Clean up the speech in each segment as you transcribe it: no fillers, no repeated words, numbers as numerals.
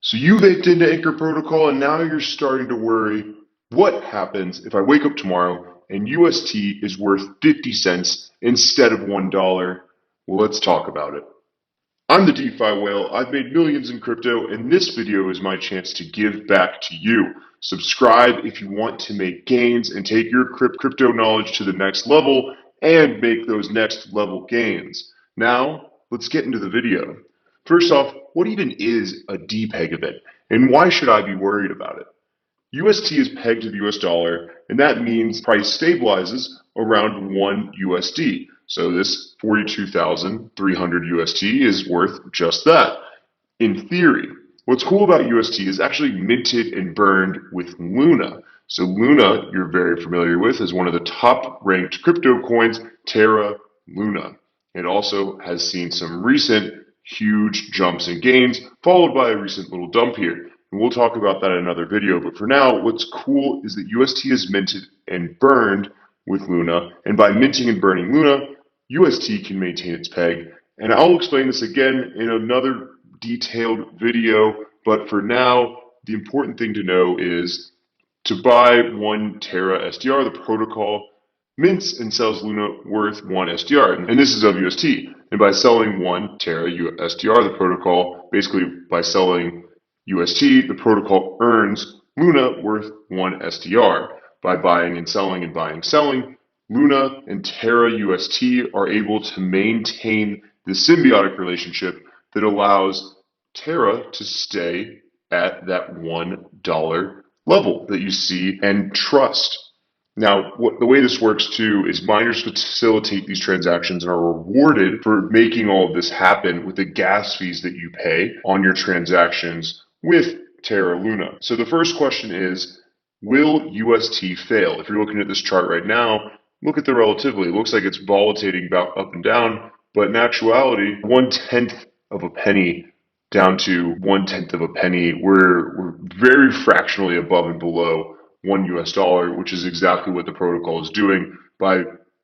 So you've aped into Anchor Protocol and now you're starting to worry, what happens if I wake up tomorrow and UST is worth 50 cents instead of $1? Well, let's talk about it. I'm the DeFi whale. I've made millions in crypto, and this video is my chance to give back to you. Subscribe if you want to make gains and take your crypto knowledge to the next level and make those next level gains. Now, let's get into the video. First off, what even is a Depeg event, and why should I be worried about it? UST is pegged to the US dollar, and that means price stabilizes around 1 USD. So this 42,300 UST is worth just that, in theory. What's cool about UST is actually minted and burned with Luna. So Luna, you're very familiar with, is one of the top ranked crypto coins, Terra Luna. It also has seen some recent huge jumps and gains, followed by a recent little dump here. And we'll talk about that in another video. But for now, what's cool is that UST is minted and burned with Luna. And by minting and burning Luna, UST can maintain its peg. And I'll explain this again in another detailed video. But for now, the important thing to know is to buy 1 Terra SDR, the protocol mints and sells Luna worth 1 SDR. And this is of UST. And by selling 1 Terra SDR, the protocol, basically by selling UST, the protocol earns Luna worth 1 SDR. By buying and selling, Luna and Terra UST are able to maintain the symbiotic relationship that allows Terra to stay at that $1 level that you see and trust. Now, the way this works too is miners facilitate these transactions and are rewarded for making all of this happen with the gas fees that you pay on your transactions with Terra Luna. So the first question is, will UST fail? If you're looking at this chart right now, look at the relativity. It looks like it's volatilitating about up and down, but in actuality, 1/10 of a penny down to 1/10 of a penny, we're very fractionally above and below $1, which is exactly what the protocol is doing by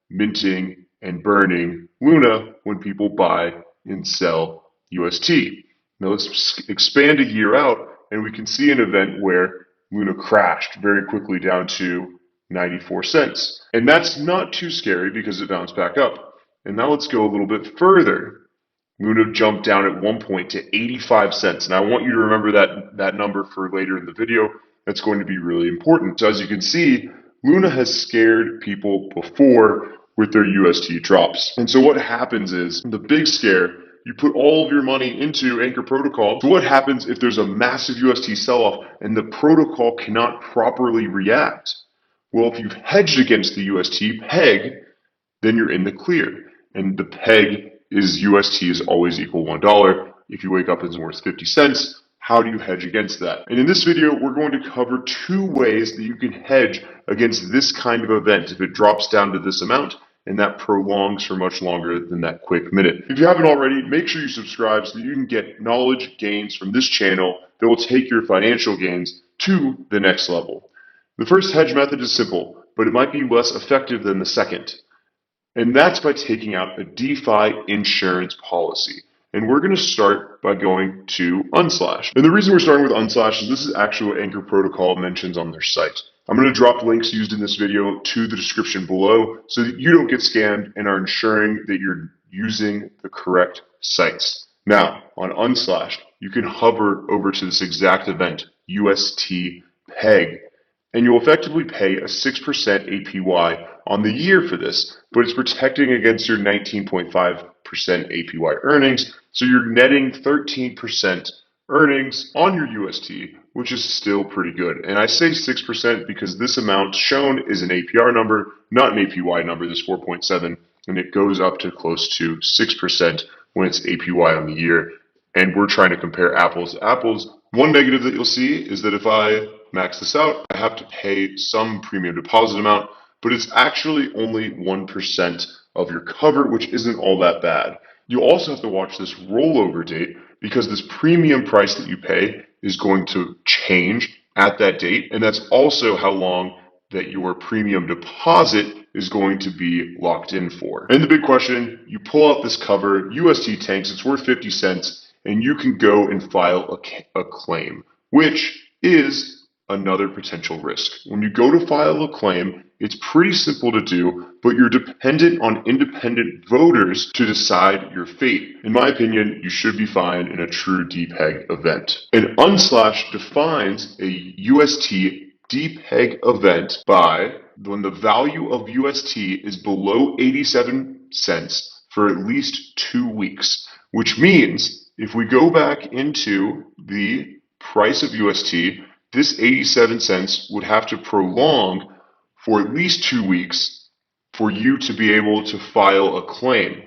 minting and burning Luna when people buy and sell UST. Now let's expand a year out and we can see an event where Luna crashed very quickly down to 94 cents. And that's not too scary because it bounced back up. And now let's go a little bit further. Luna jumped down at one point to 85 cents. And I want you to remember that number for later in the video. That's going to be really important. So as you can see, Luna has scared people before with their UST drops. And so what happens is, the big scare, you put all of your money into Anchor Protocol. So what happens if there's a massive UST sell-off and the protocol cannot properly react? Well, if you've hedged against the UST peg, then you're in the clear. And the peg is UST is always equal $1. If you wake up and it's worth 50 cents, how do you hedge against that? And in this video, we're going to cover 2 ways that you can hedge against this kind of event if it drops down to this amount and that prolongs for much longer than that quick minute. If you haven't already, make sure you subscribe so that you can get knowledge gains from this channel that will take your financial gains to the next level. The first hedge method is simple, but it might be less effective than the second. And that's by taking out a DeFi insurance policy. And we're going to start by going to Unslash. And the reason we're starting with Unslash is this is actually what Anchor Protocol mentions on their site. I'm going to drop links used in this video to the description below so that you don't get scammed and are ensuring that you're using the correct sites. Now, on Unslash, you can hover over to this exact event, UST Peg, and you'll effectively pay a 6% APY on the year for this, but it's protecting against your 19.5% APY earnings, so you're netting 13% earnings on your UST, which is still pretty good. And I say 6% because this amount shown is an APR number, not an APY number, this 4.7, and it goes up to close to 6% when it's APY on the year. And we're trying to compare apples to apples. One negative that you'll see is that if I max this out, I have to pay some premium deposit amount, but it's actually only 1% of your cover, which isn't all that bad. You also have to watch this rollover date because this premium price that you pay is going to change at that date, and that's also how long that your premium deposit is going to be locked in for. And the big question, you pull out this cover, UST tanks, it's worth 50 cents, and you can go and file a claim, which is another potential risk. When you go to file a claim, it's pretty simple to do, but you're dependent on independent voters to decide your fate. In my opinion, you should be fine in a true Depeg event. An unslash defines a UST Depeg event by when the value of UST is below 87 cents for at least 2 weeks, which means if we go back into the price of UST, this 87 cents would have to prolong for at least 2 weeks for you to be able to file a claim,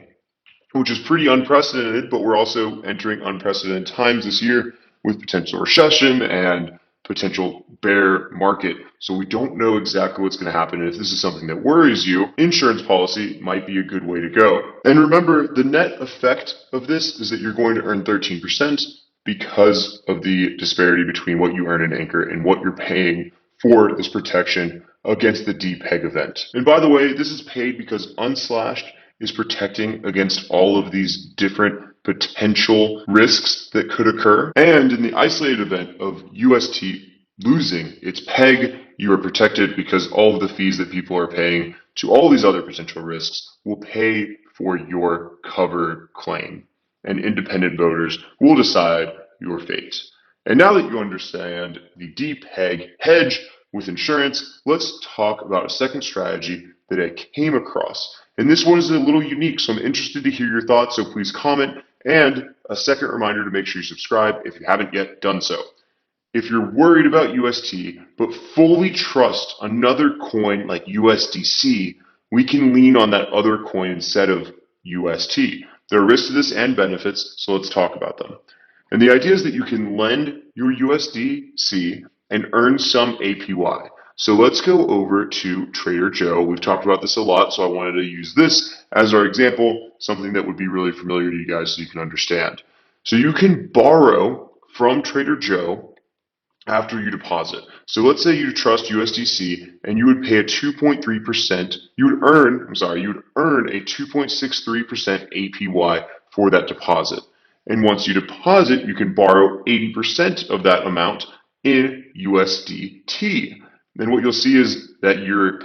which is pretty unprecedented, but we're also entering unprecedented times this year with potential recession and potential bear market. So we don't know exactly what's going to happen. And if this is something that worries you, insurance policy might be a good way to go. And remember, the net effect of this is that you're going to earn 13% because of the disparity between what you earn in Anchor and what you're paying for this protection against the Depeg event. And by the way, this is paid because Unslashed is protecting against all of these different potential risks that could occur. And in the isolated event of UST losing its peg, you are protected because all of the fees that people are paying to all these other potential risks will pay for your covered claim. And independent voters will decide your fate. And now that you understand the Depeg hedge with insurance, let's talk about a second strategy that I came across. And this one is a little unique, so I'm interested to hear your thoughts, so please comment. And a second reminder to make sure you subscribe if you haven't yet done so. If you're worried about UST, but fully trust another coin like USDC, we can lean on that other coin instead of UST. There are risks to this and benefits, so let's talk about them. And the idea is that you can lend your USDC and earn some APY. So let's go over to Trader Joe. We've talked about this a lot, so I wanted to use this as our example, something that would be really familiar to you guys so you can understand. So you can borrow from Trader Joe after you deposit. So let's say you trust USDC and you would pay a 2.3%, you would earn a 2.63% APY for that deposit. And once you deposit, you can borrow 80% of that amount in USDT. Then what you'll see is that you're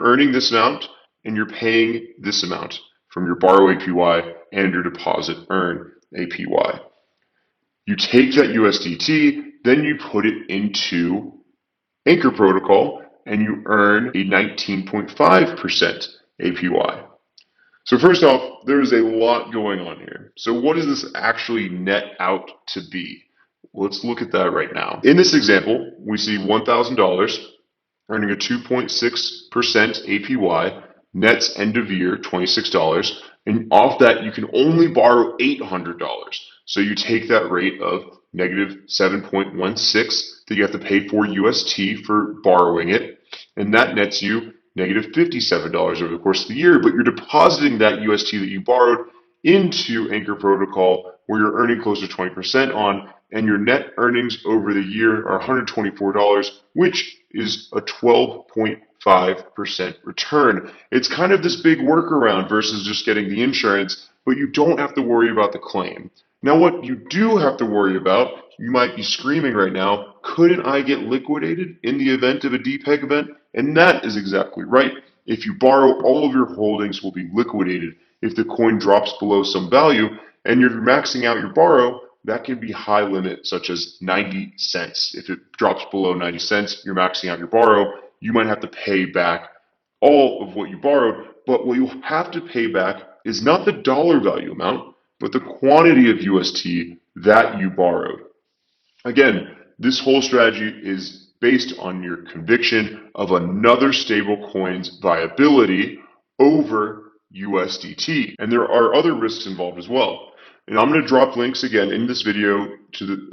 earning this amount and you're paying this amount from your borrow APY and your deposit earn APY. You take that USDT, then you put it into Anchor protocol and you earn a 19.5% APY. So first off, there's a lot going on here. So what does this actually net out to be? Let's look at that right now. In this example, we see $1,000 earning a 2.6% APY, nets end of year $26, and off that you can only borrow $800. So you take that rate of negative 7.16 that you have to pay for UST for borrowing it, and that nets you negative $57 over the course of the year, but you're depositing that UST that you borrowed into Anchor protocol where you're earning close to 20% on, and your net earnings over the year are $124, which is a 12.5% return. It's kind of this big workaround versus just getting the insurance, but you don't have to worry about the claim. Now, what you do have to worry about, you might be screaming right now, couldn't I get liquidated in the event of a Depeg event? And that is exactly right. If you borrow, all of your holdings will be liquidated. If the coin drops below some value and you're maxing out your borrow, that can be high limit, such as 90 cents. If it drops below 90 cents, you're maxing out your borrow. You might have to pay back all of what you borrowed, but what you have to pay back is not the dollar value amount, but the quantity of UST that you borrowed. Again, this whole strategy is based on your conviction of another stable coin's viability over USDT. And there are other risks involved as well. And I'm going to drop links again in this video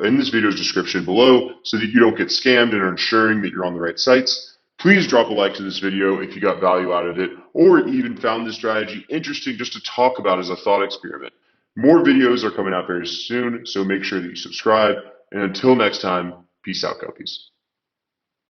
in this video's description below so that you don't get scammed and are ensuring that you're on the right sites. Please drop a like to this video if you got value out of it or even found this strategy interesting just to talk about as a thought experiment. More videos are coming out very soon, so make sure that you subscribe. And until next time, peace out, Guppies.